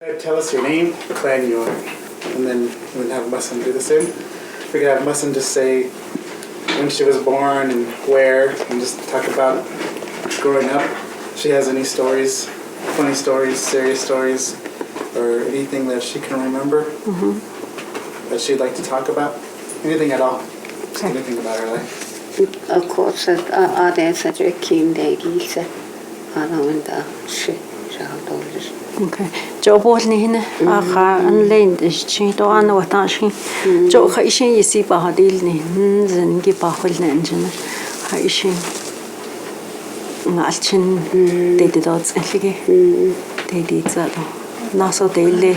Tell us your name, what clan you are, and then we'll have Muslim do the same. We could have Muslim just say when she was born and where, and just talk about growing up. If she has any stories, funny stories, serious stories, or anything that she can remember that she'd like to talk about. Anything at all. Just anything about her life. Of course, there's such a king day. I don't know. Okay. Joe Bolton in and Lane is she to an what she Joe Haitian you see Bahadilni and give a whole engine Haitian Malchin they did odds and they did that. Naso daily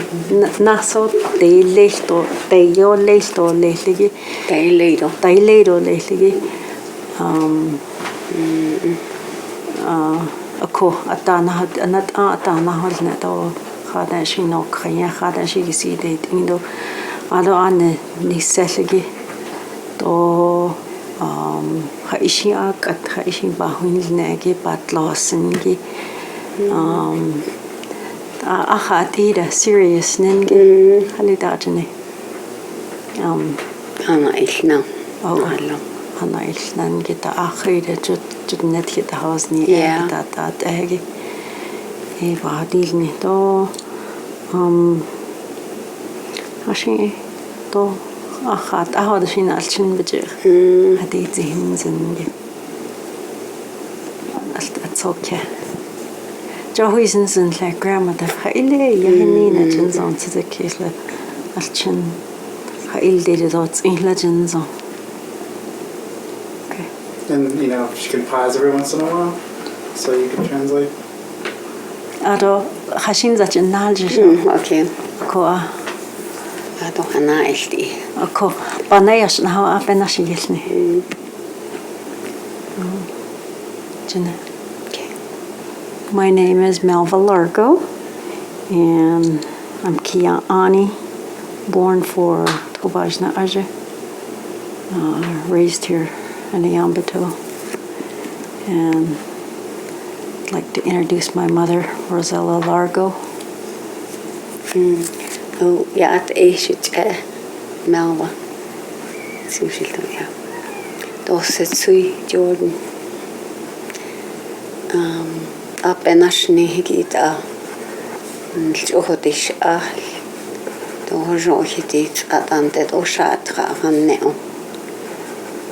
Naso they late or they your late or lately They late or lately Ako atana anat atana holna to khada shi no khaya khada shi si de indo alo ane ni selgi to khaishi akat khaishi bahun nege patlosingi akhatida serious nenge halidajne Ana ishna Ana ilnan kita akhira net kita hausni kita tat egi vadilni to ashi to akhat ahad shin alchin bijir hadit zihinzen it's okay Johuisen sind like grandmother haile yahnina jinzon tzekisle alchin hail did dots in legends And, she can pause every once in a while, so you can translate. Ado hashin zach nalji Okay. ko Ado hana ishti. ko banayash na ha apenash yelni Jina Okay. My name is Melva Largo and I'm Auntie, born for Tobajna Aje, raised here in Yambato, and I'd like to introduce my mother, Rosella Largo. Oh, yeah, at Ashit Melva. Dossetsui Jordan. Up and Ashni Higita. Johodish Ah. Dojo Hitit at Ante Oshatra and Neo.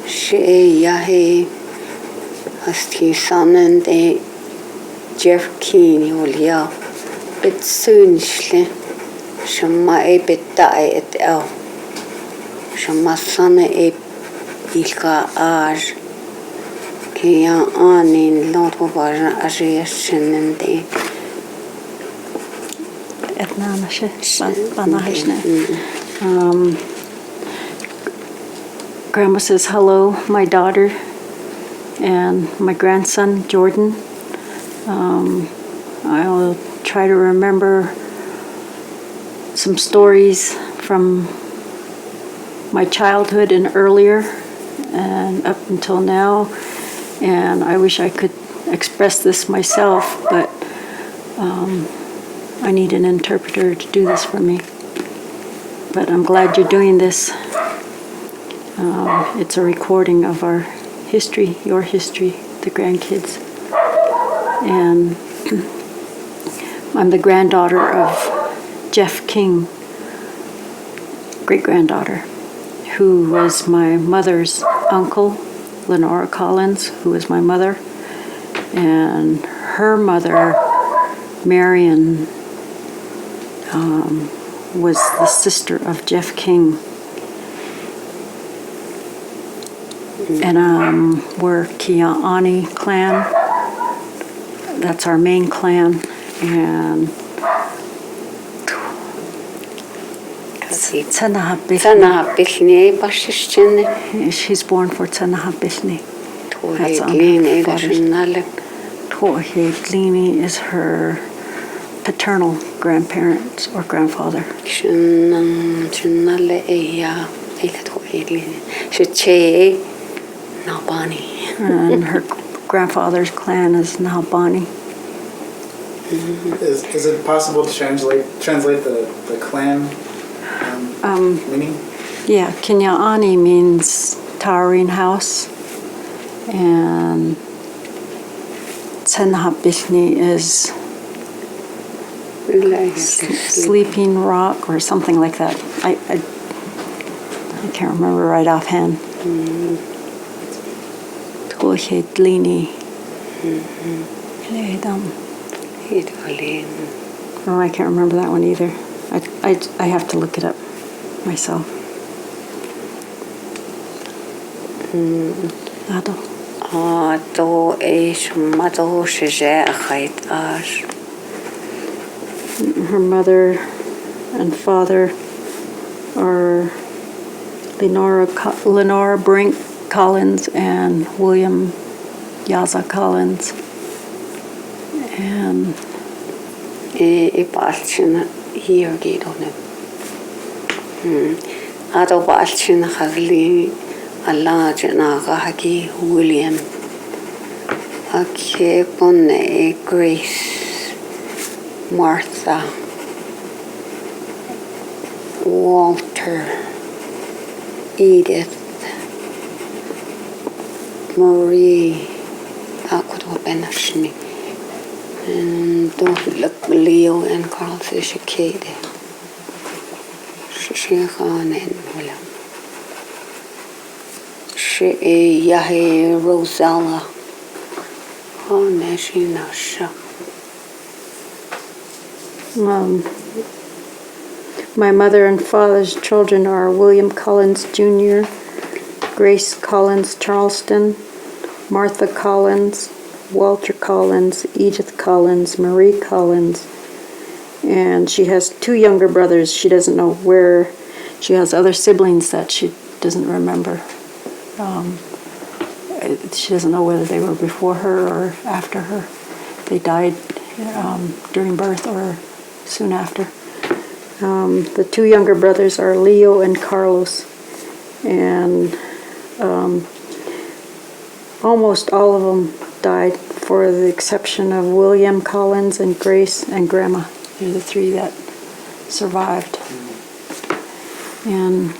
She yahe hasti sanen de Jeff Keen Julia bit soon shle shama e betta et el shama sane e ilka ar kia anin lot var ajeshnen de Etnameshe banahishne. Grandma says hello, my daughter, and my grandson, Jordan. I'll try to remember some stories from my childhood and earlier and up until now. And I wish I could express this myself, but I need an interpreter to do this for me. But I'm glad you're doing this. It's a recording of our history, your history, the grandkids. And I'm the granddaughter of Jeff King, great-granddaughter, who was my mother's uncle, Lenora Collins, who was my mother. And her mother, Marion, was the sister of Jeff King. And we're Auntie clan. That's our main clan. And she's born for Tsanahabishni. That's on her father's. Tohe is her paternal grandparents or grandfather. And her grandfather's clan is Nahabani. Is it possible to translate the clan meaning? Yeah, Kinyaani means towering house, and Tsenhapishni is sleeping rock or something like that. I can't remember right offhand. Tulhedlini. Oh, I can't remember that one either. I have to look it up myself. Ado. Ado is mado shizegheid as. Her mother and father are Lenora Brink Collins and William Yaza Collins. And Balchin here get on it. Ado Balchin Hagli a large Nagahaki William. A Kepone Grace Martha Walter Edith Marie Aquado Benashni and don't look Leo and Carl Shikade Shikhan and William She Yahe Rosella Oh Nashina Sha my mother and father's children are William Collins Jr., Grace Collins Charleston, Martha Collins, Walter Collins, Edith Collins, Marie Collins, and she has 2 younger brothers. She doesn't know where. She has other siblings that she doesn't remember. She doesn't know whether they were before her or after her. They died during birth or soon after. The 2 younger brothers are Leo and Carlos, and almost all of them died, for the exception of William Collins and Grace and Grandma. They're the 3 that survived. And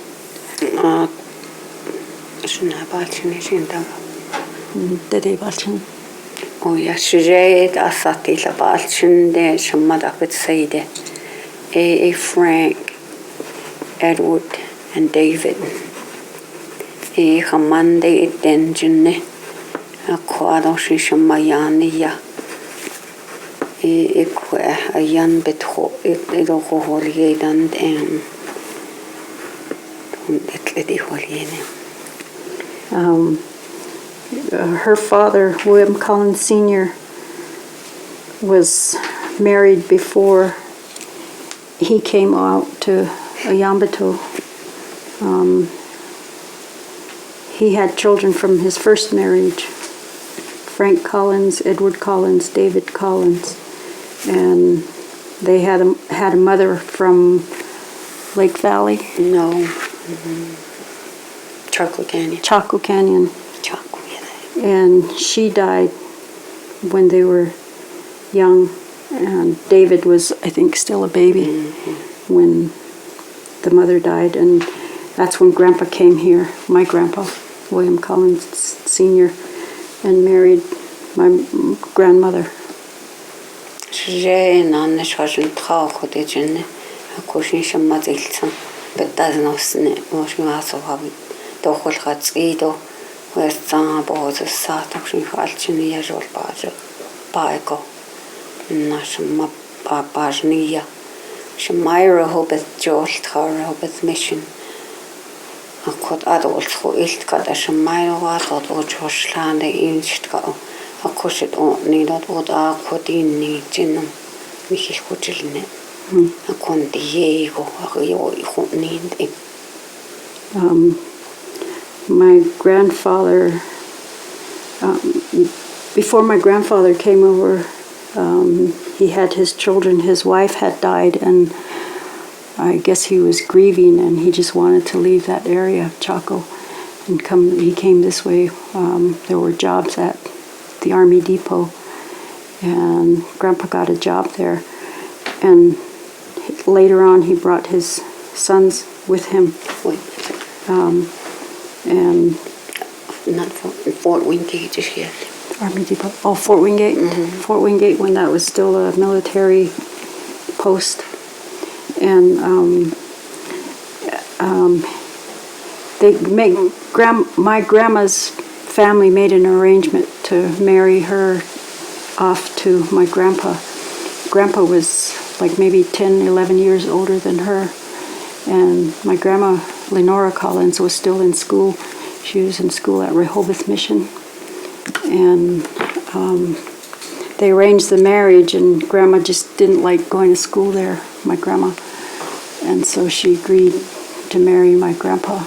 Dede Balchin. Oh yes, Shijay Asati la Balchin de Shamada Bitsade. A. Frank, Edward, and David. A. Hamande Denjene, a Quado Shimayania. A Yan Betho, Edo Holy and her father, William Collins Sr., was married before he came out to Ayambato. He had children from his first marriage, Frank Collins, Edward Collins, David Collins, and they had a mother from Lake Valley. No. Chaco Canyon. Chaco Canyon. Chaco, yeah. And she died when they were young, and David was, I think, still a baby when the mother died, and that's when Grandpa came here, my grandpa, William Collins Sr., and married my grandmother. Shemira hobeth jolt her hobeth mission. A cod adult who ilt got a Shemira waddled or Josh land inst go. A cushet on need not would a codin need genum. Michi Hutchilne. A conti yego, a yo need. My grandfather, before my grandfather came over, he had his children. His wife had died, and I guess he was grieving, and he just wanted to leave that area of Chaco and come. He came this way. There were jobs at the Army Depot, and Grandpa got a job there. And later on, he brought his sons with him. And Not Fort Wingate is here. Army Depot. Oh, Fort Wingate. Fort Wingate, when that was still a military post. And my grandma's family made an arrangement to marry her off to my grandpa. Grandpa was like maybe 10, 11 years older than her. And my grandma, Lenora Collins, was still in school. She was in school at Rehoboth Mission. And they arranged the marriage, and Grandma just didn't like going to school there, my grandma. And so she agreed to marry my grandpa.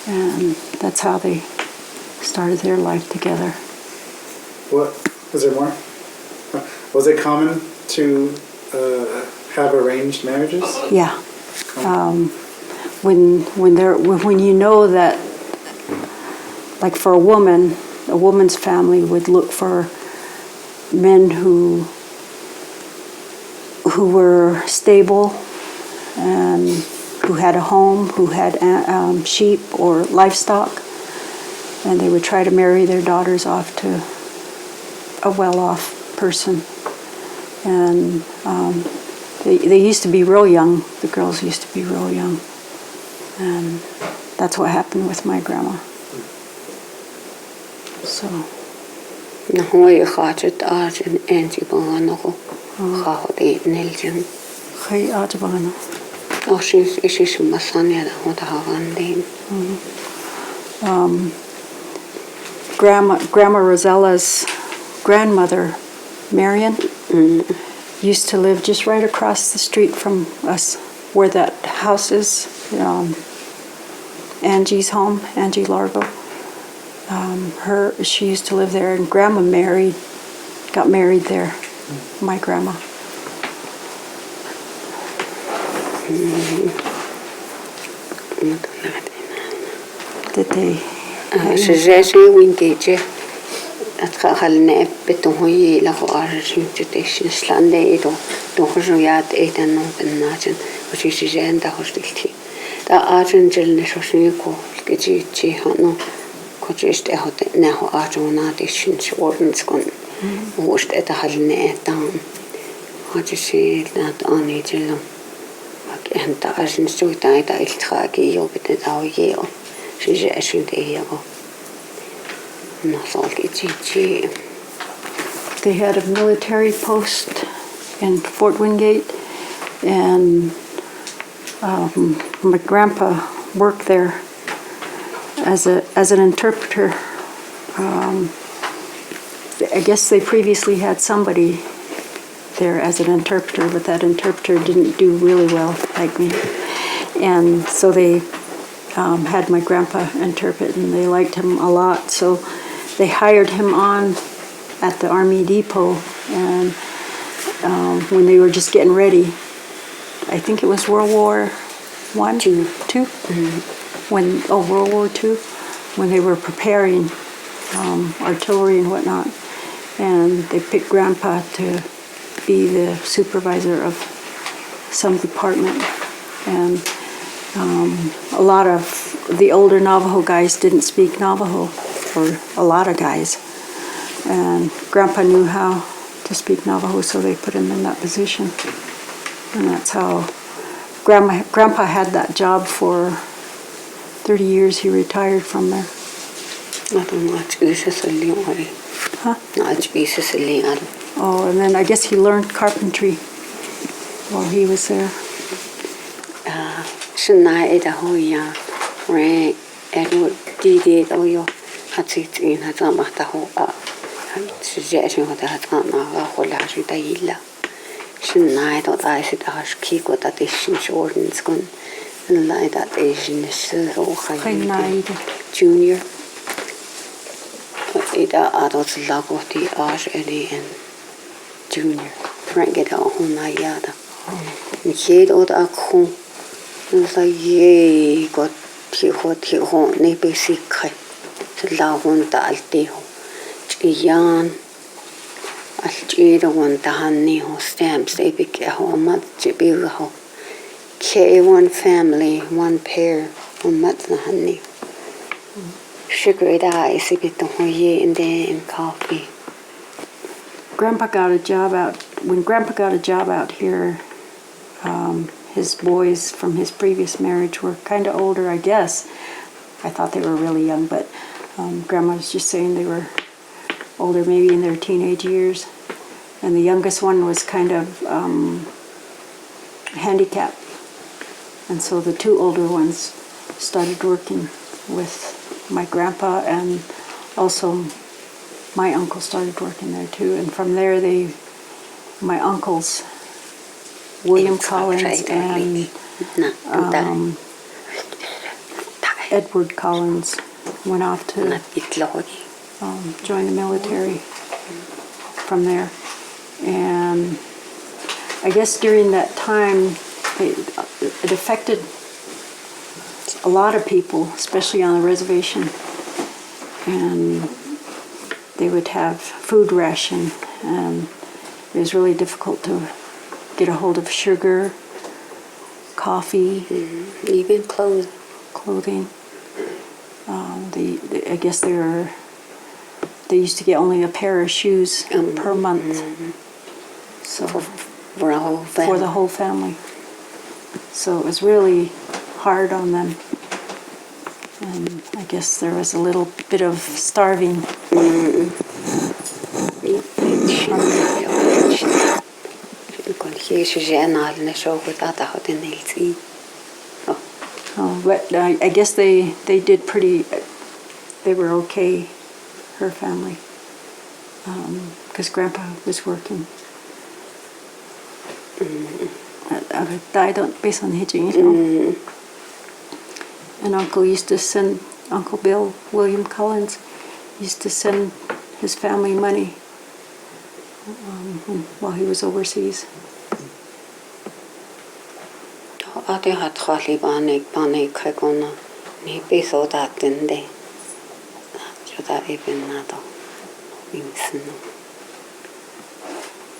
And that's how they started their life together. What? Is there more? Was it common to have arranged marriages? Yeah. When you know that, like for a woman's family would look for men who were stable and who had a home, who had sheep or livestock, and they would try to marry their daughters off to a well-off person. And they used to be real young. The girls used to be real young. And that's what happened with my grandma. So. Nahoy khajet arjen Auntie Bangano khahodi Neljan. Hey, Ajabana. Oh, she's Shimasaní da hota havandin. Grandma Rosella's grandmother, Marion, used to live just right across the street from us, where that house is, Angie's home, Angie Largo. She used to live there, and Grandma got married there, my grandma. Did they? She's Wingate. At Halne Betonhoy la Argentine Slande to Hojat 8 and Najan, which is the hostility. The Argentine Neshosniko, Gigi Hano, coached a now Argonatians ordinance gone, washed at the Halne down. What you say that on each other? And the Argentine so died, I tragi, you bet it our year. She's a shoot a year. They had a military post in Fort Wingate, and my grandpa worked there as an interpreter. I guess they previously had somebody there as an interpreter, but that interpreter didn't do really well, like me. And so they had my grandpa interpret, and they liked him a lot. So they hired him on at the Army Depot, and when they were just getting ready, I think it was World War I, II? World War II, when they were preparing artillery and whatnot, and they picked Grandpa to be the supervisor of some department, and a lot of the older Navajo guys didn't speak Navajo, or a lot of guys, and Grandpa knew how to speak Navajo, so they put him in that position. And that's how Grandpa had that job for 30 years. He retired from there. Oh, and then I guess he learned carpentry while he was there. Junior. Ida adults lagoti ash and junior. Frank get a hunayada. Kid old akhu. Ye got Tiho, Nebesikai, the Lahun Dalteho, Yan Alchiro tahani ho stamps they pick a ho mat jibiho. K one family, one pair, one mat honey. Sugar eyes, a bit of ye in there in coffee. Grandpa got a job out, when Grandpa got a job out here, his boys from his previous marriage were kind of older, I guess. I thought they were really young, but Grandma was just saying they were older, maybe in their teenage years. And the youngest one was kind of handicapped. And so the two older ones started working with my grandpa, and also my uncle started working there too. And from there, my uncles, William Collins and Edward Collins, went off to join the military from there. And I guess during that time, it affected a lot of people, especially on the reservation. And they would have food ration, and it was really difficult to get a hold of sugar, coffee, even clothing. I guess they used to get only a pair of shoes per month. So for the whole family. So it was really hard on them. And I guess there was a little bit of starving. But I guess they did pretty, they were okay, her family, because Grandpa was working. I don't based on hitching, and Uncle used to send, Uncle Bill, William Collins, used to send his family money while he was overseas.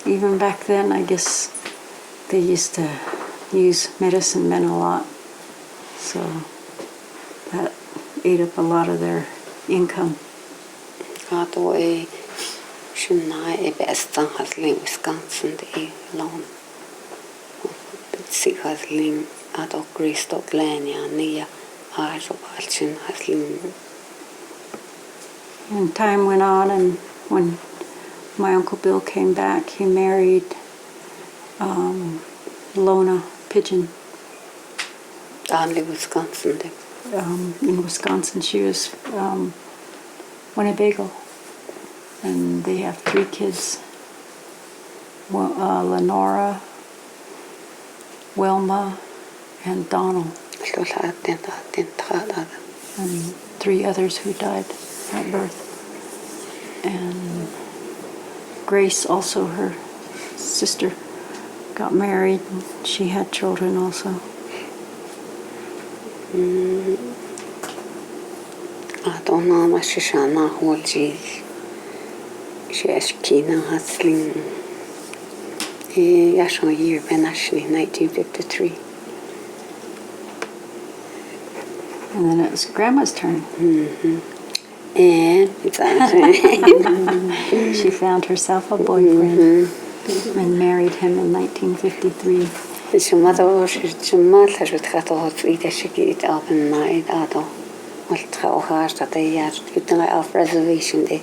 Even back then, I guess they used to use medicine men a lot, so that ate up a lot of their income. Wisconsin, long. And time went on, and when my Uncle Bill came back, he married Lona Pigeon. Wisconsin. In Wisconsin, she was Winnebago, and they have 3 kids: Lenora, Wilma, and Donald, and 3 others who died at birth. And Grace, also her sister, got married. She had children also. I don't know much. Shishana Holji. She is Kina Hasling. Yashon year Benashni 1953. And then it was Grandma's turn. And she found herself a boyfriend and married him in 1953. Reservation day.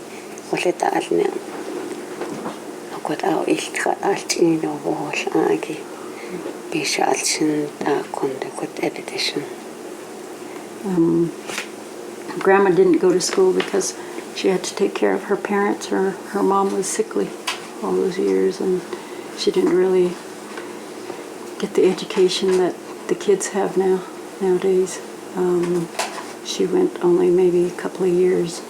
Grandma didn't go to school because she had to take care of her parents. Her mom was sickly all those years, and she didn't really get the education that the kids have nowadays. She went only maybe a couple of years,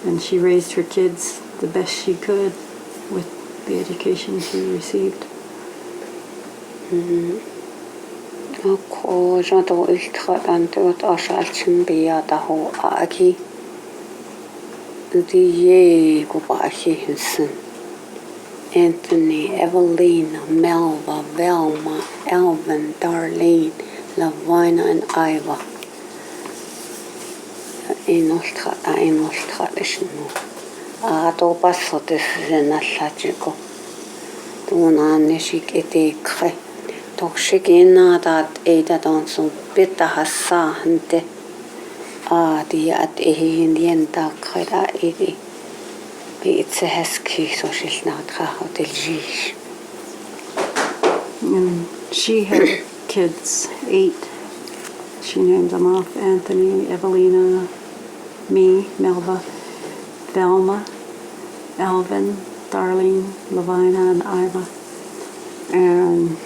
and she raised her kids the best she could with the education she received. Anthony, Evelina, Melva, Velma, Alvin, Darlene, Lavina, and Iva. Inoltradishnu. Adobaso this is an alagico. Dunanishik etikre. Toxigina that Ada Donson Bita Hassa Hante. Adi at Indienda Kreda Edi. It's a hesky, so she's not how the Gish. And she had kids, 8. She named them off: Anthony, Evelina, me, Melva, Velma, Alvin, Darlene, Lavina, and Iva. And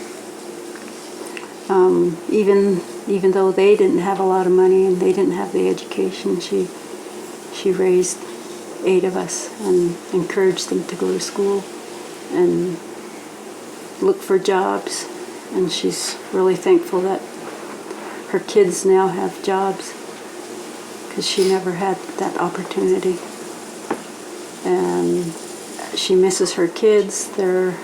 even though they didn't have a lot of money and they didn't have the education, she raised 8 of us and encouraged them to go to school and look for jobs. And she's really thankful that her kids now have jobs, because she never had that opportunity. And she misses her kids. They're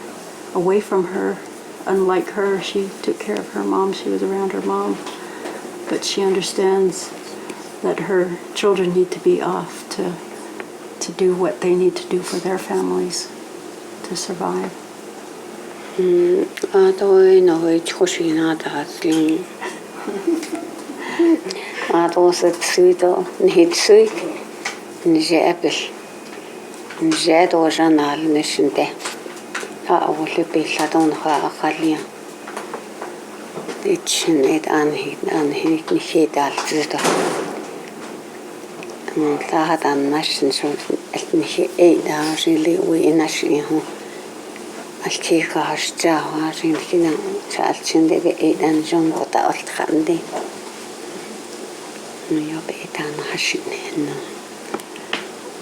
away from her. Unlike her, she took care of her mom. She was around her mom. But she understands that her children need to be off to do what they need to do for their families to survive. And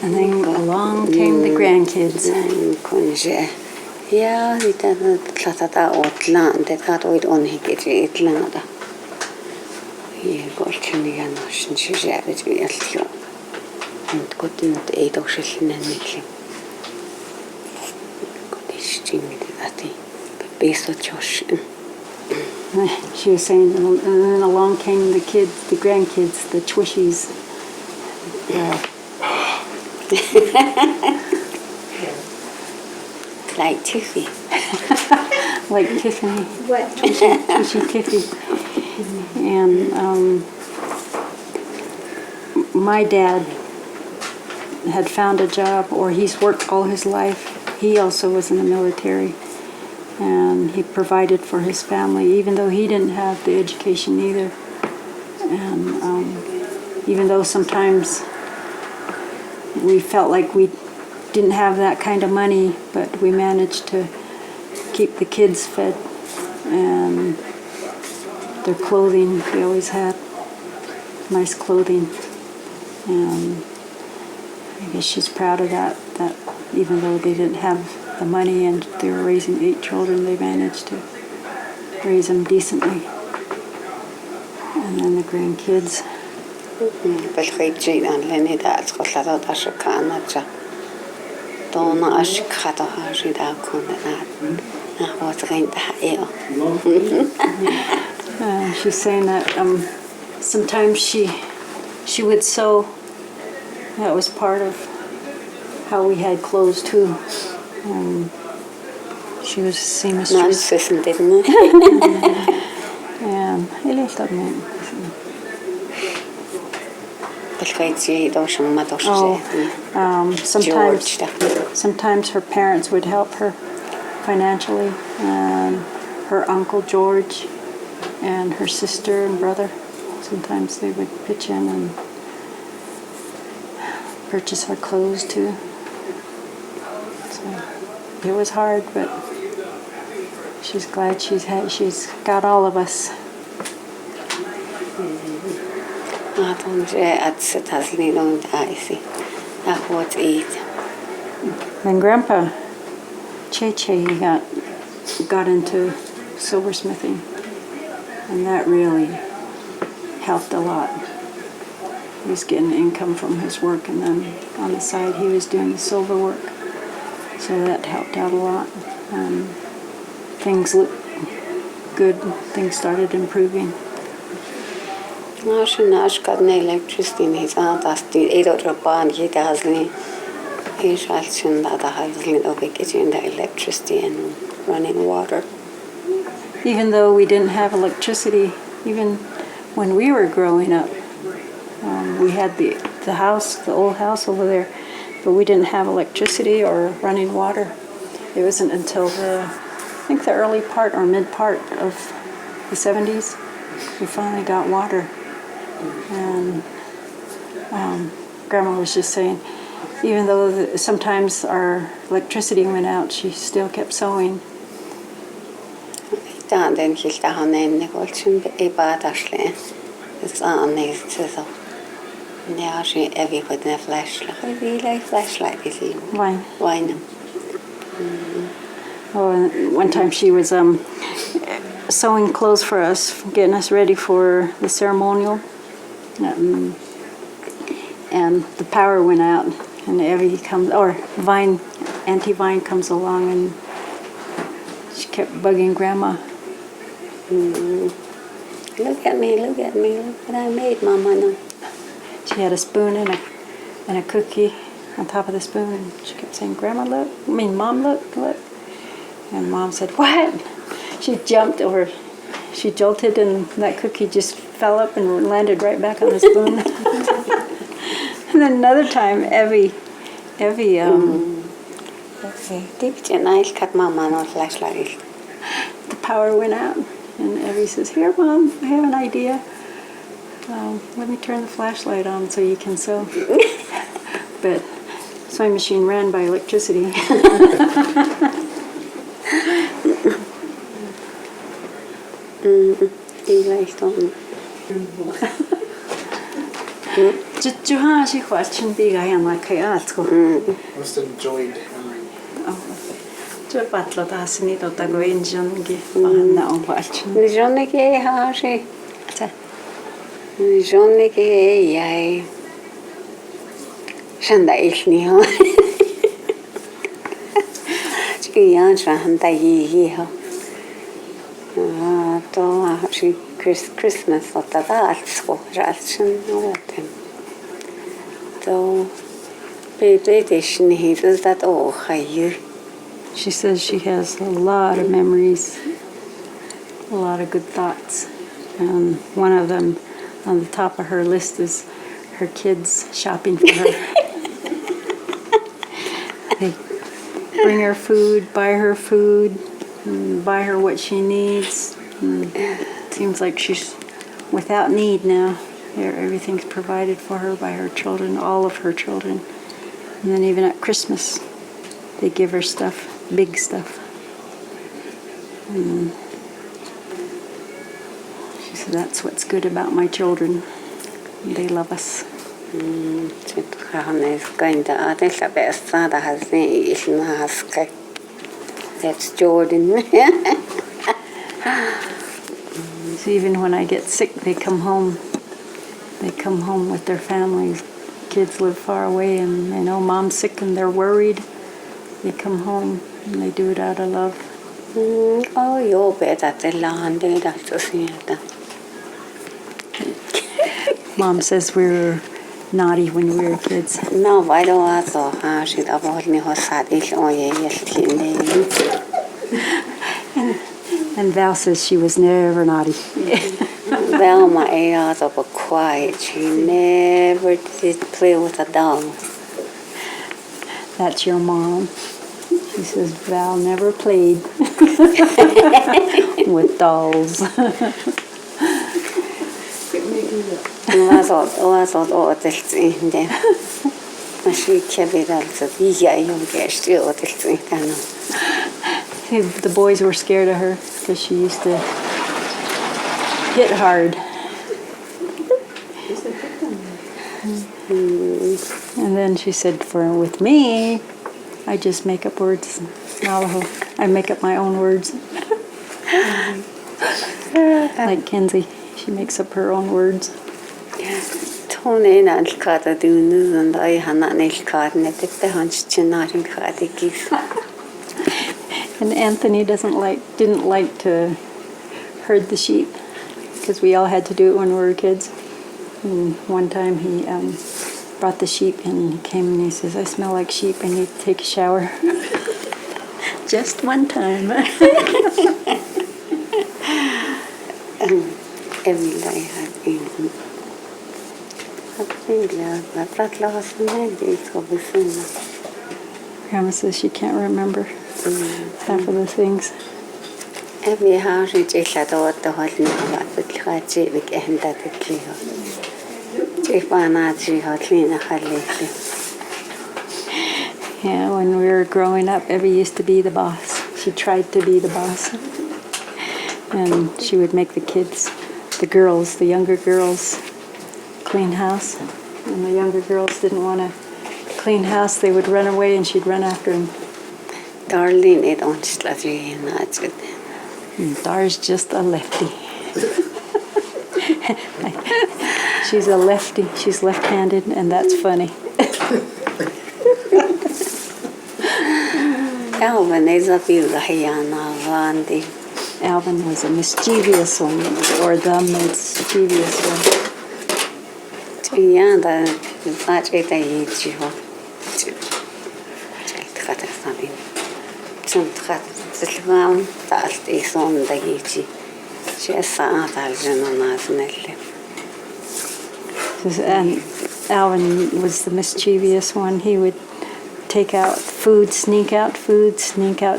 then along came the grandkids. Yeah, it doesn't Tlata Outland that had with on Hitlanda. He got Chinian, she shabby to be a few. And couldn't 8 or 6 and make him. Got this thing that he based on Josh. She was saying, and then along came the kids, the grandkids, the Twishies. Like Tiffy. Like Tiffany. What? Twishy Tiffy. And my dad had found a job, or he's worked all his life. He also was in the military, and he provided for his family, even though he didn't have the education either. And even though sometimes we felt like we didn't have that kind of money, but we managed to keep the kids fed, and their clothing, we always had nice clothing. And I guess she's proud of that even though they didn't have the money and they were raising 8 children, they managed to raise them decently. And then the grandkids. She's saying that sometimes she would sew. That was part of how we had clothes too. She was a seamstress. And sometimes her parents would help her financially, and her uncle George and her sister and brother, sometimes they would pitch in and purchase her clothes too. So it was hard, but she's glad she's got all of us. Then Grandpa Che he got into silversmithing, and that really helped a lot. He was getting income from his work, and then on the side he was doing the silver work. So that helped out a lot. Things looked good. Things started improving. Nash got no electricity in his aunt asked the 8 or band he does me. He shall soon that I have the electricity and running water. Even though we didn't have electricity, even when we were growing up, we had the house, the old house over there, but we didn't have electricity or running water. It wasn't until I think the early part or mid part of the 70s, we finally got water. And Grandma was just saying, even though sometimes our electricity went out, she still kept sewing. Then he's the name Nicholson, a bad Ashley. It's on the sizzle. Now she every put in a flashlight. I really like flashlight, is it? Wine. Oh, and one time she was sewing clothes for us, getting us ready for the ceremonial. And the power went out, and Evie comes, or Auntie Vine comes along, and she kept bugging Grandma. Look at me, look what I made, Mama. No. She had a spoon and a cookie on top of the spoon, and she kept saying, Mom, look. And Mom said, what? She jumped over, she jolted, and that cookie just fell up and landed right back on the spoon. And then another time, Evie, Nice cut Mama no flashlight. the power went out, and Evie says, here, Mom, I have an idea. Let me turn the flashlight on so you can sew. But sewing machine ran by electricity. Juhashi question big I am like Most enjoyed memory. Ju patlo taas niitä go enjonki na on question. Jonnekin haasi. Jonnekin ei jäi. Sen ilni on. Ihan sen taji ho. To haasi Christmas otta taas ko ratsen noten. To petition he does that oh hayu. She says she has a lot of memories, a lot of good thoughts. And one of them on the top of her list is her kids shopping for her. They bring her food, buy her food, and buy her what she needs. And it seems like she's without need now. Everything's provided for her by her children, all of her children. And then even at Christmas, they give her stuff. Big stuff. She said, that's what's good about my children. They love us. That's Jordan. So even when I get sick, they come home. They come home with their families. Kids live far away, and they know Mom's sick and they're worried. They come home and they do it out of love. Oh, you're better than London. That's Mom says we were naughty when we were kids. No, I don't want to. She's about me. And Val says she was never naughty. Val, my ears are quiet. She never did play with a doll. That's your mom. She says Val never played with dolls. The boys were scared of her because she used to hit hard. And then she said, with me, I just make up words. I make up my own words. Like Kenzie, she makes up her own words. Hon alkada dunus and I hanan alkad net the hunch chinnarin kadikis. And Anthony didn't like to herd the sheep because we all had to do it when we were kids. And one time he brought the sheep and he came and he says, "I smell like sheep. I need to take a shower." Just one time. Every day had been. Grandma says she can't remember half of the things. Every house is just a lot of hot now, but the hot chip and that the clear. If I not see hot clean a hot lately. Yeah, when we were growing up, Evie used to be the boss. She tried to be the boss. And she would make the kids, the girls, the younger girls, clean house. And the younger girls didn't want to clean house. They would run away and she'd run after them. Darling, it don't slap you in that. Dar's just a lefty. She's a lefty. She's left-handed, and that's funny. Alvin is a bit Auntie. Alvin was a mischievous one, or the mischievous one. Yeah, that's it. I eat you. Some cut the ground that is on the easy. She has sat on us netly. And Alvin was the mischievous one. He would take out food, sneak out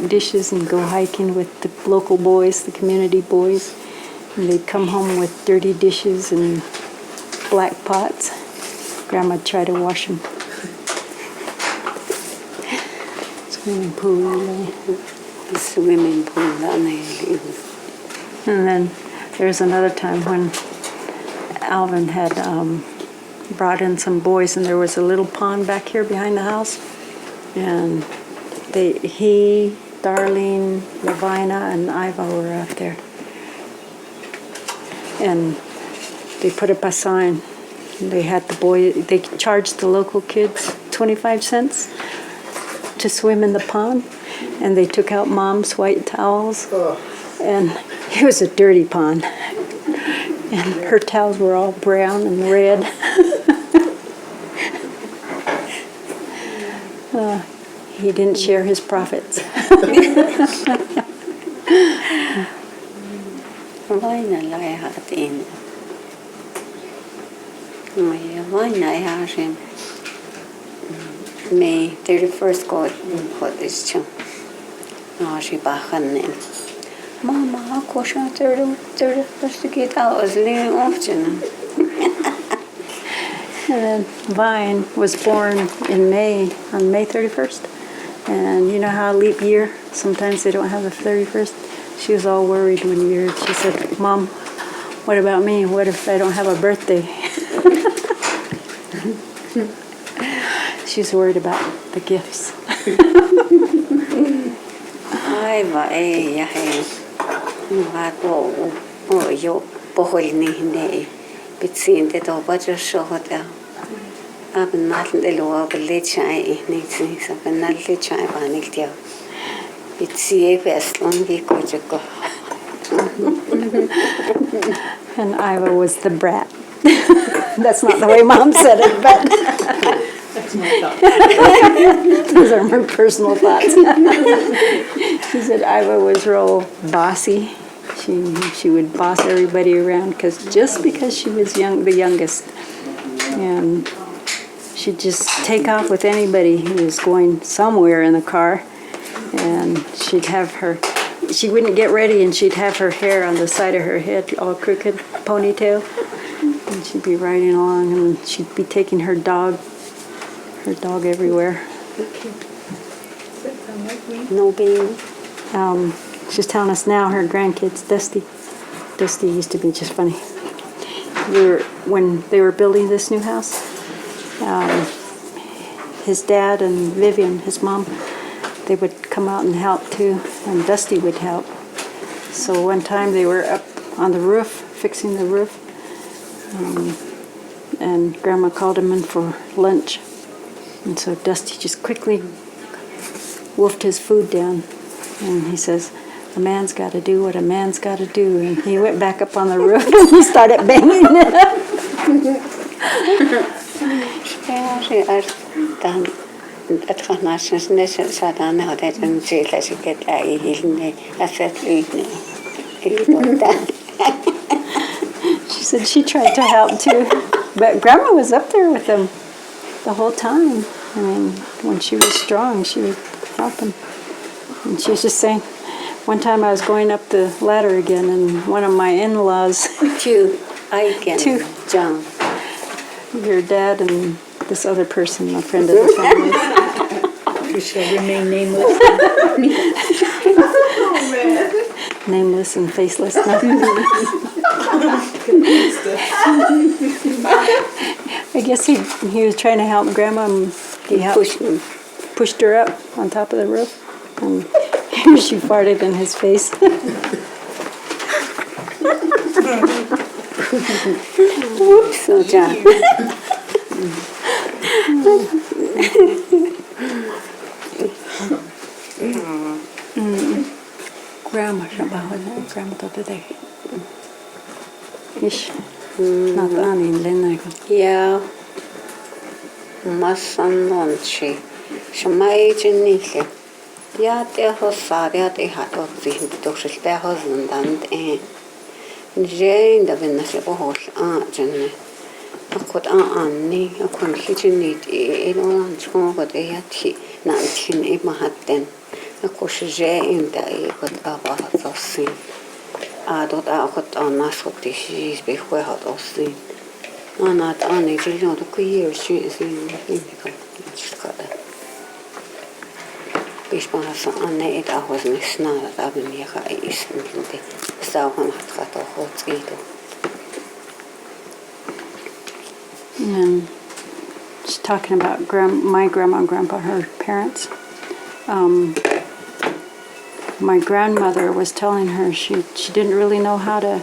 dishes, and go hiking with the local boys, the community boys. And they'd come home with dirty dishes and black pots. Grandma'd try to wash them. Swimming pool. Swimming pool. And then there's another time when Alvin had brought in some boys, and there was a little pond back here behind the house. And he, Darlene, Lavina, and Iva were out there. And they put up a sign. They had they charged the local kids 25 cents to swim in the pond. And they took out Mom's white towels. And it was a dirty pond. And her towels were all brown and red. He didn't share his profits. May 31st God put this chum. No, she back and then. Mama, I could not 31st to get out. I was leaving off, And then Vine was born in May, on May 31st. And you know how leap year, sometimes they don't have the 31st. She was all worried one year. She said, "Mom, what about me? What if I don't have a birthday?" She's worried about the gifts. I've been not the lower village. I need to have another child on it. It's a best long week or go. And Iva was the brat. That's not the way Mom said it, but That's my thought. those are my personal thoughts. She said Iva was real bossy. She would boss everybody around just because she was the youngest. And she'd just take off with anybody who was going somewhere in the car. And she wouldn't get ready, and she'd have her hair on the side of her head, all crooked, ponytail. And she'd be riding along, and she'd be taking her dog everywhere. No baby. She's telling us now her grandkids, Dusty used to be just funny. When they were building this new house, his dad and Vivian, his mom, they would come out and help too, and Dusty would help. So one time they were up on the roof, fixing the roof. and Grandma called him in for lunch. And so Dusty just quickly wolfed his food down. And he says, a man's got to do what a man's got to do. And he went back up on the roof and he started banging it up. She said she tried to help too. But Grandma was up there with him the whole time. I mean, when she was strong, she would help him. And she was just saying, one time I was going up the ladder again, and one of my in-laws, Two. John. your dad and this other person, a friend of the family, We shall remain nameless. nameless and faceless. I guess he was trying to help Grandma, and he pushed her up on top of the roof, and she farted in his face. So John. Grandma, Grandma today. Ish. Not Annie, Lena. Ja. Massan nonchi. Shmai jinile. Ja, der hossa, der hat auch sich durch das Behasen dann Jane da bin ich bohol jenne. Akot anni, akon kitchenit elon chongo de yati na tin e mahatten. Akosh Jane da e kot aba hatsin. Dort akot annas hot dis be khoi hat osin. Anat anni jilon do kuyer shi sin skada. Ich war so anne et ahos nisna da bin ich ist mit saugen hat auch geht. And she's talking about my grandma and grandpa, her parents. My grandmother was telling her she didn't really know how to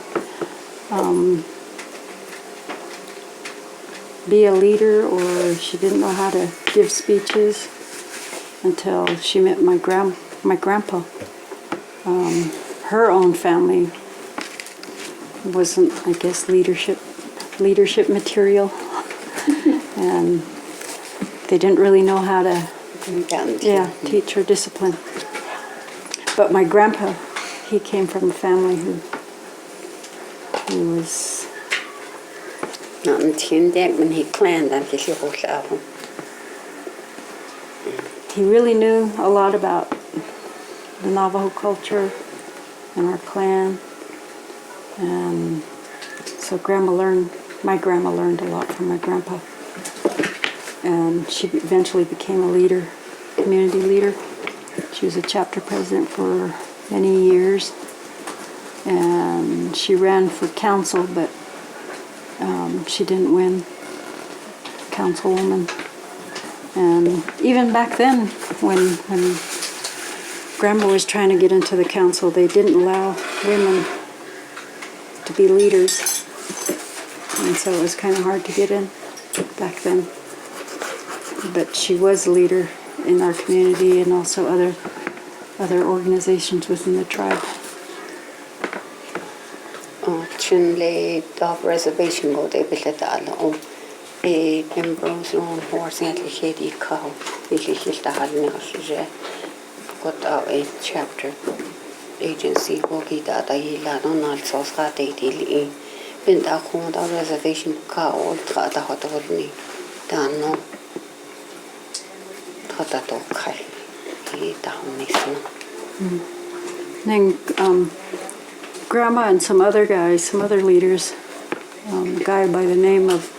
be a leader, or she didn't know how to give speeches until she met my grandpa. Her own family wasn't, I guess, leadership material, and they didn't really know how to teach her discipline. But my grandpa, he came from a family who was he really knew a lot about the Navajo culture and our clan, and so my grandma learned a lot from my grandpa, and she eventually became a leader, community leader. She was a chapter president for many years, and she ran for council, but she didn't win, councilwoman. And even back then, when Grandma was trying to get into the council, they didn't allow women to be leaders, and so it was kind of hard to get in back then. But she was a leader in our community and also other organizations within the tribe. Chinle dog reservation go de biletalo. Members on horse and lady cow. Ilishta hadnasje. Got a chapter agency Wogita Daila Donald Sosate Dili. Bent a Honda reservation cow or Trata Hotolni. Dano Tratato Kai. He down Nissan. Then Grandma and some other guys, some other leaders, a guy by the name of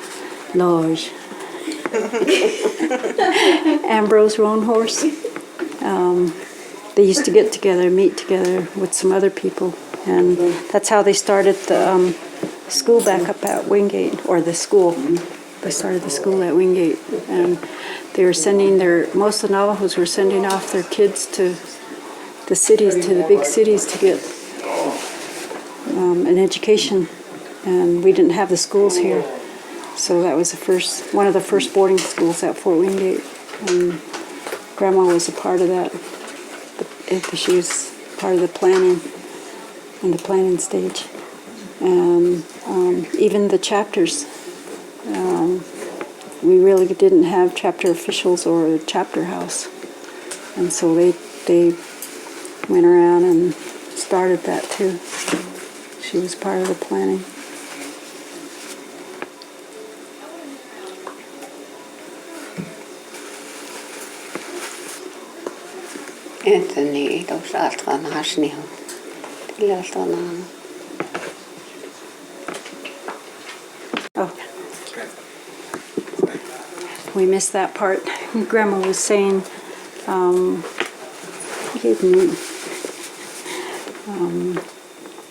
Lodge, Ambrose Roanhorse. They used to get together, meet together with some other people, and that's how they started the school back up at Wingate, or the school. They started the school at Wingate, and they were sending most of the Navajos were sending off their kids to the cities, to the big cities, to get an education, and we didn't have the schools here. So that was one of the first boarding schools at Fort Wingate, and Grandma was a part of that. She was part of the planning in the planning stage, and even the chapters. We really didn't have chapter officials or a chapter house, and so they went around and started that too. She was part of the planning. Anthony, those altran hasniho. Tilaltran. Oh, we missed that part. Grandma was saying,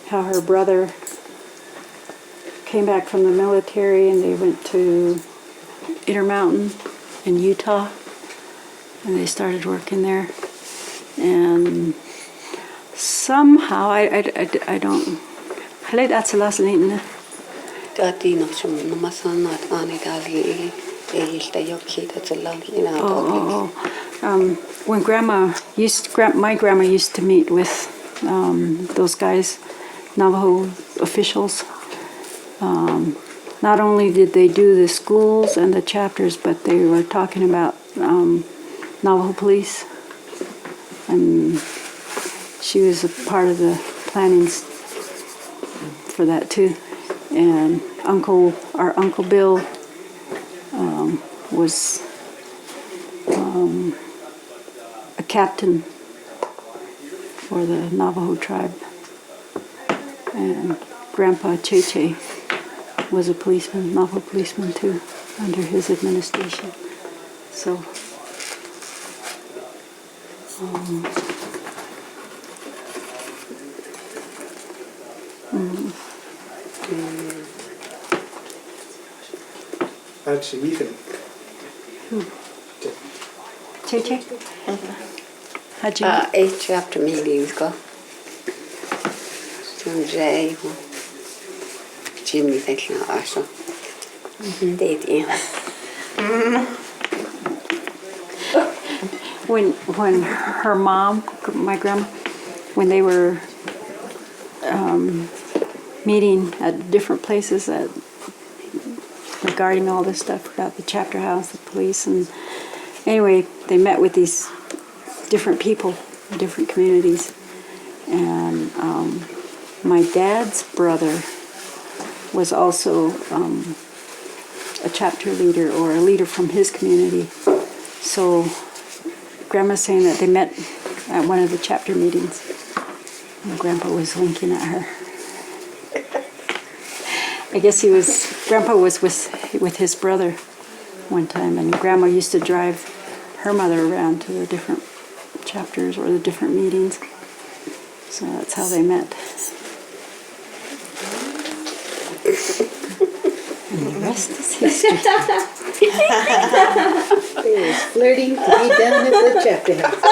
how her brother came back from the military and they went to Intermountain in Utah, and they started working there. And somehow, I don't... Halid atsalas lina. Tati no some namasanat anidali ilta yokki tatsalal ina. When my grandma used to meet with those guys, Navajo officials. Not only did they do the schools and the chapters, but they were talking about Navajo police, and she was a part of the planning for that too. And our Uncle Bill was a captain for the Navajo tribe, and Grandpa Cheche was a policeman, Navajo policeman too, under his administration. So, How did she meet him? Cheche? How'd you meet? 8 chapter meetings go. Jay, Jimmy, thank you, Asha. Date, yeah. When her mom, my grandma, when they were meeting at different places regarding all this stuff about the chapter house, the police, and anyway, they met with these different people, different communities, and my dad's brother was also a chapter leader or a leader from his community. So Grandma's saying that they met at one of the chapter meetings, and Grandpa was winking at her. I guess Grandpa was with his brother one time, and Grandma used to drive her mother around to the different chapters or the different meetings. So that's how they met. And the rest is history. There was flirting to be done at the chapter house. I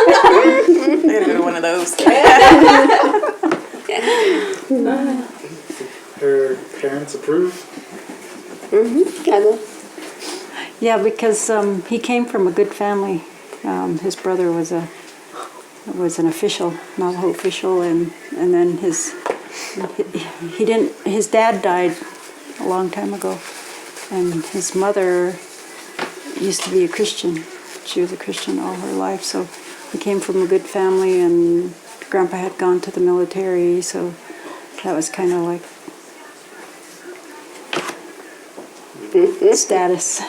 gotta go to one of those. Her parents approve? Yeah, because he came from a good family. His brother was an official, Navajo official, and then his dad died a long time ago, and his mother used to be a Christian. She was a Christian all her life, so he came from a good family, and Grandpa had gone to the military, so that was kind of like status.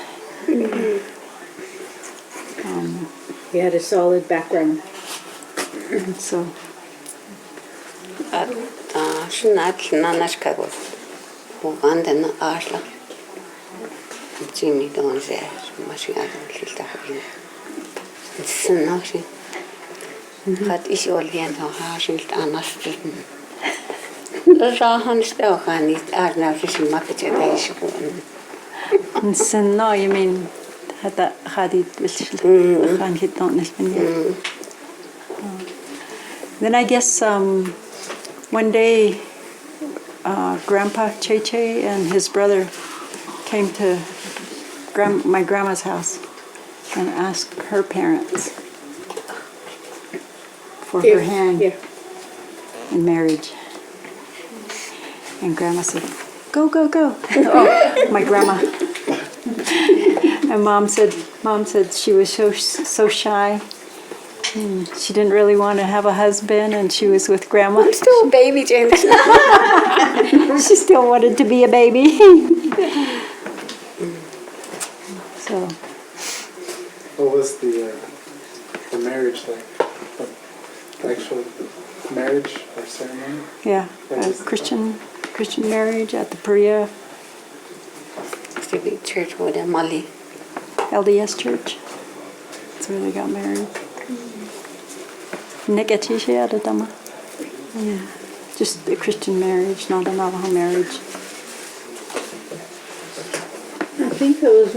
He had a solid background. So Shinatlanashkago. Bugandana Ashla. Jimmy don't say, Machine Hiltahim. It's nothing. Had is all the end of Hashing Anastin. Rahan still can eat Arnavish market. and no, you mean هذا خادي خان don't نسمع. Then I guess one day Grandpa Cheche and his brother came to my grandma's house and asked her parents for her hand Here. in marriage. And Grandma said, "Go, go, go." Oh, my grandma. And Mom said she was so shy. And she didn't really want to have a husband, and she was with Grandma. I'm still a baby, James. She still wanted to be a baby. So What was the marriage like? The actual marriage or ceremony? yeah, a Christian marriage at the Perea The big church with a Mali. LDS Church. That's where they got married. Yeah, just a Christian marriage, not a Navajo marriage. I think that was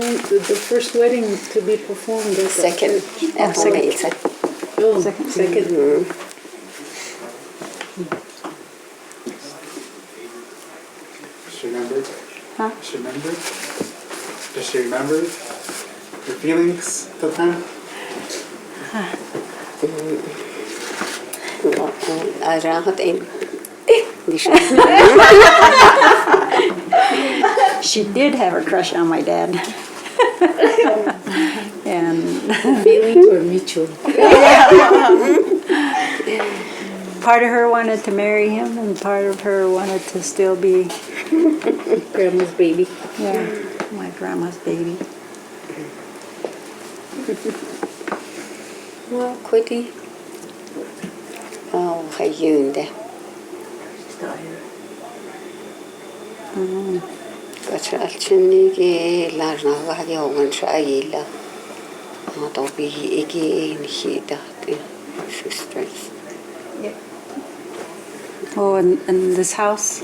the first wedding to be performed. At Second. second. Oh, Second. second. She remembered? Huh? She remembered? Does she remember your feelings at the time? She did have a crush on my dad. And Feelings were mutual. part of her wanted to marry him, and part of her wanted to still be, Grandma's baby. yeah, my grandma's baby. Well, Quitty. Oh, hay yun de. Kachalchini larna gadi ogan shaila. Adobe again he that sisters. Oh, and this house,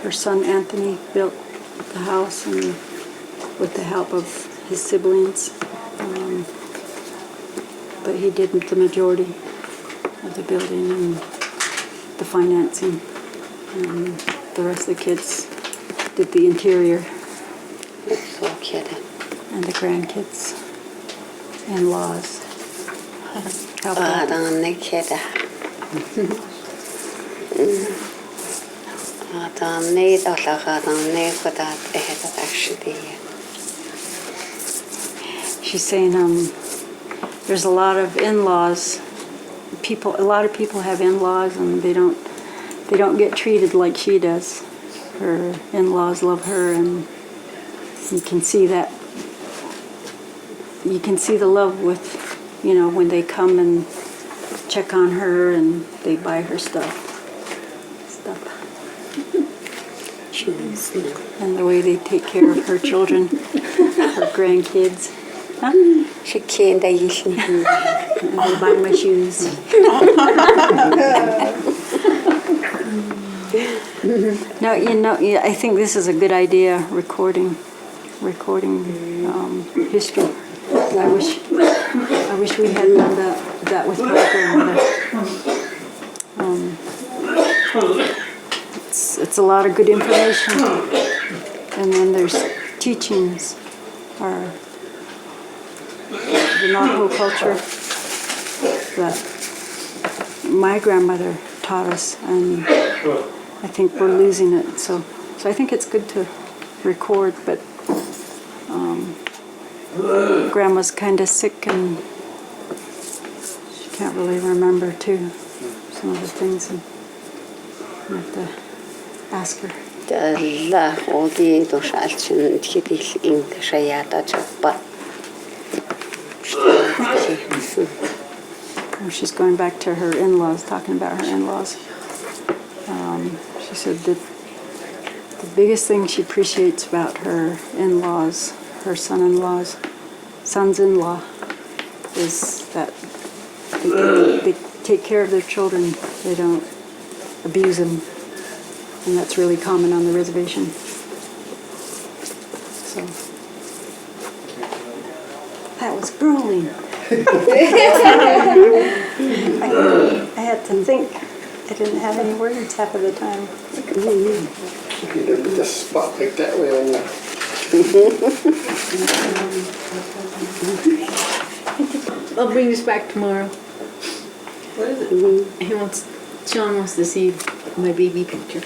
her son Anthony built the house, and with the help of his siblings, but he did the majority of the building and the financing, and the rest of the kids did the interior, So kidding. and the grandkids, in-laws helped out. Adan keda. Adan ne adan ne kodat ehedat actually. She's saying there's a lot of in-laws. A lot of people have in-laws, and they don't get treated like she does. Her in-laws love her, and you can see that. You can see the love with, when they come and check on her and they buy her stuff. And the way they take care of her children, her grandkids. Huh? She can't eat. And they buy my shoes. No, I think this is a good idea, recording history. I wish we had done that with my grandmother. It's a lot of good information, and then there's teachings, or the Navajo culture that my grandmother taught us, and I think we're losing it. So I think it's good to record, but Grandma's kind of sick, and she can't really remember too some of the things, and I have to ask her. La odi do shalchin kidil in shayata chapa. She's going back to her in-laws, talking about her in-laws. She said that the biggest thing she appreciates about her in-laws, her sons-in-law, is that they take care of their children. They don't abuse them, and that's really common on the reservation. So that was grueling. I had to think. I didn't have any words half of the time. You don't put the spot like that way on you. I'll bring this back tomorrow. What is it? Sean wants to see my baby picture.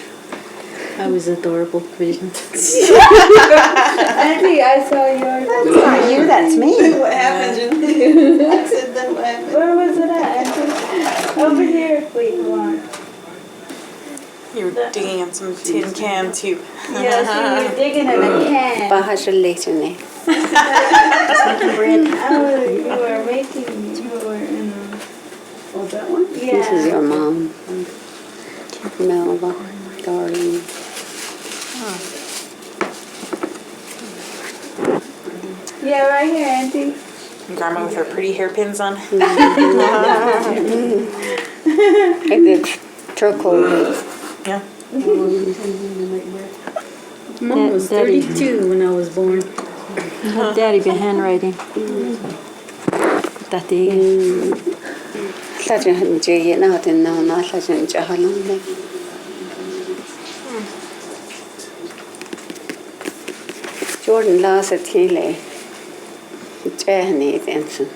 I was adorable vision. Auntie, I saw yours. That's not you, that's me. What happened? I said then what happened? Where was it at, Auntie? Over here. Wait, hold on. You were digging in some tin can too. Yes, you were digging in a can. Bahasha later ne. Oh, you were making, you were in a... Oh, that one? This is Yeah. your mom. Melva, darling. Yeah, right here, Auntie. Grandma with her pretty hairpins on. I did turquoise. Yeah. Mom was Daddy. 32 when I was born. Daddy be handwriting. Daddy. Sajan jay na hatin na na sajan jahalang ne. Jordan las at hele. Jahni tension.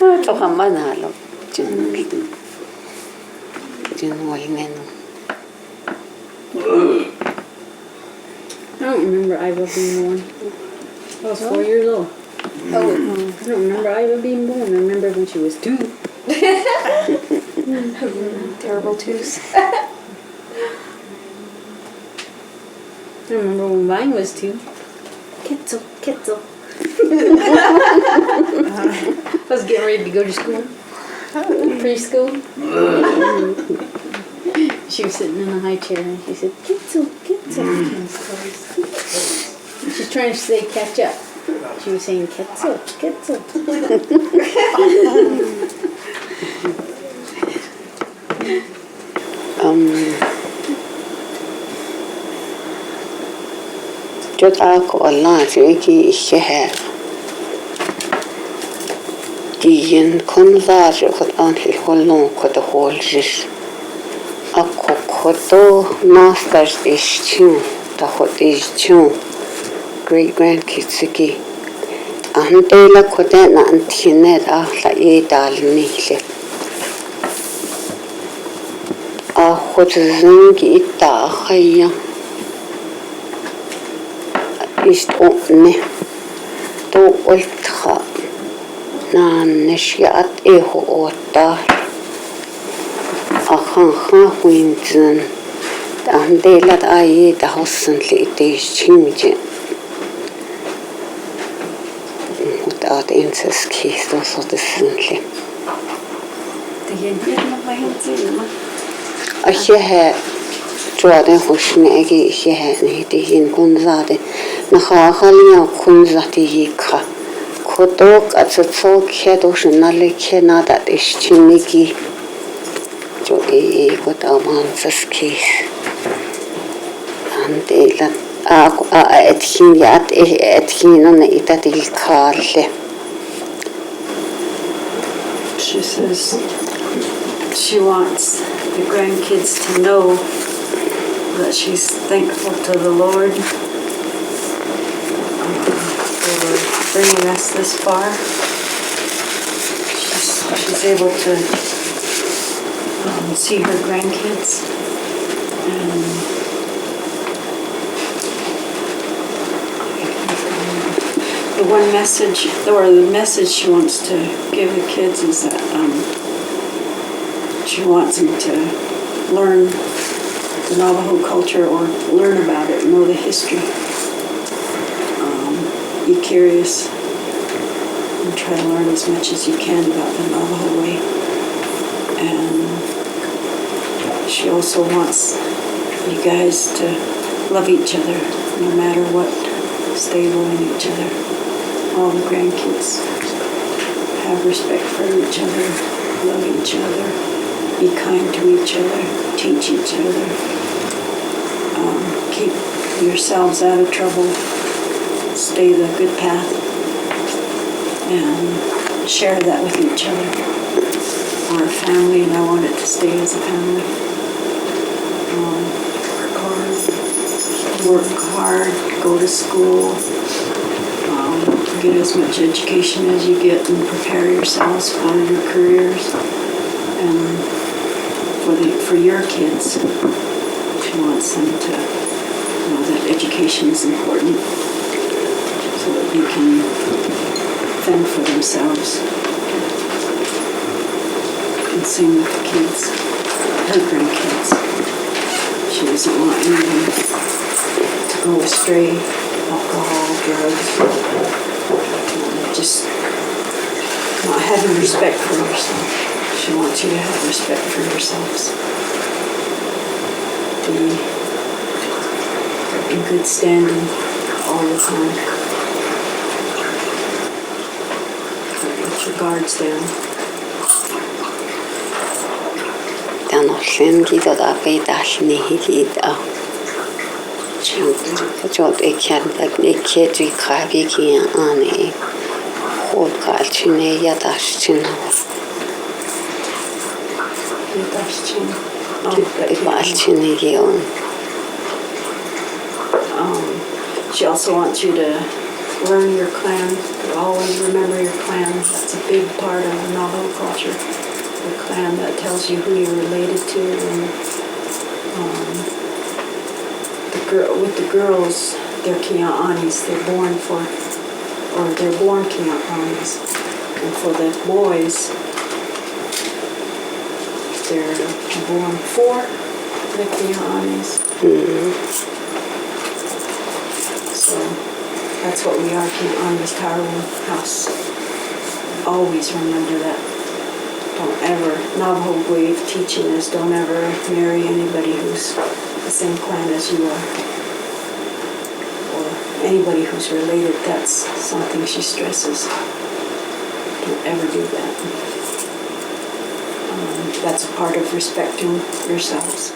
To hamman halo. Jin wal nenu. I don't remember Iva being born. I was 4 years old. I don't remember Iva being born. I remember when she was 2. Terrible twos. I remember when mine was 2. Kitzel, Kitzel. I was getting ready to go to school. Preschool. She was sitting in a high chair and she said, Kitzel, Kitzel. She's trying to say catch up. She was saying Kitzel, Kitzel. Jot ako Allah ki ishe Diyen konzar khod anhil holon khod holjish Ako khodo masters ishchu ta khod ishchu great grandkids ki Antela khodena antinet ahla e dalni le A khod zingi ita khaya ist ohne to ultra nan nishat eho ota akhan winzen andelat aye da hossen lite chimje utat inses kisto so desentle Ache Jordan hoshne egi ihe ni dihin kunzade na khalia kunzati yikha khotok atso khedo shnale khenada ischimiki jo e got amansaski andela ethin on itatil khalle She says she wants the grandkids to know that she's thankful to the Lord for bringing us this far. She's able to see her grandkids and the message she wants to give the kids is that she wants them to learn the Navajo culture or learn about it, know the history. Be curious and try to learn as much as you can about the Navajo way. And she also wants you guys to love each other no matter what. Stay loving each other. All the grandkids have respect for each other, love each other, be kind to each other, teach each other, keep yourselves out of trouble, stay the good path, and share that with each other. We're a family, and I want it to stay as a family. Work hard, work hard, go to school, get as much education as you get and prepare yourselves for your careers. And for your kids, she wants them to know that education is important so that they can fend for themselves. And same with the kids, her grandkids. She doesn't want anyone to go astray, alcohol, drugs, just not having respect for yourself. She wants you to have respect for yourselves. Be in good standing all the time. Let your guards down. Танахлын гидода бейдашны хилида. Чот экяндаг экеди кавиги ани. Ход галчине ядашчина. She also wants you to learn your clan, always remember your clan. That's a big part of Navajo culture. The clan that tells you who you're related to. And with the girls, they're Kia'anis. They're born Kia'anis. And for the boys, they're born for the Kia'anis. So that's what we are, Kia'anis, Tarawa House. Always remember that. Don't ever, Navajo way of teaching is don't ever marry anybody who's the same clan as you are. Or anybody who's related, that's something she stresses. Don't ever do that. That's a part of respecting yourselves.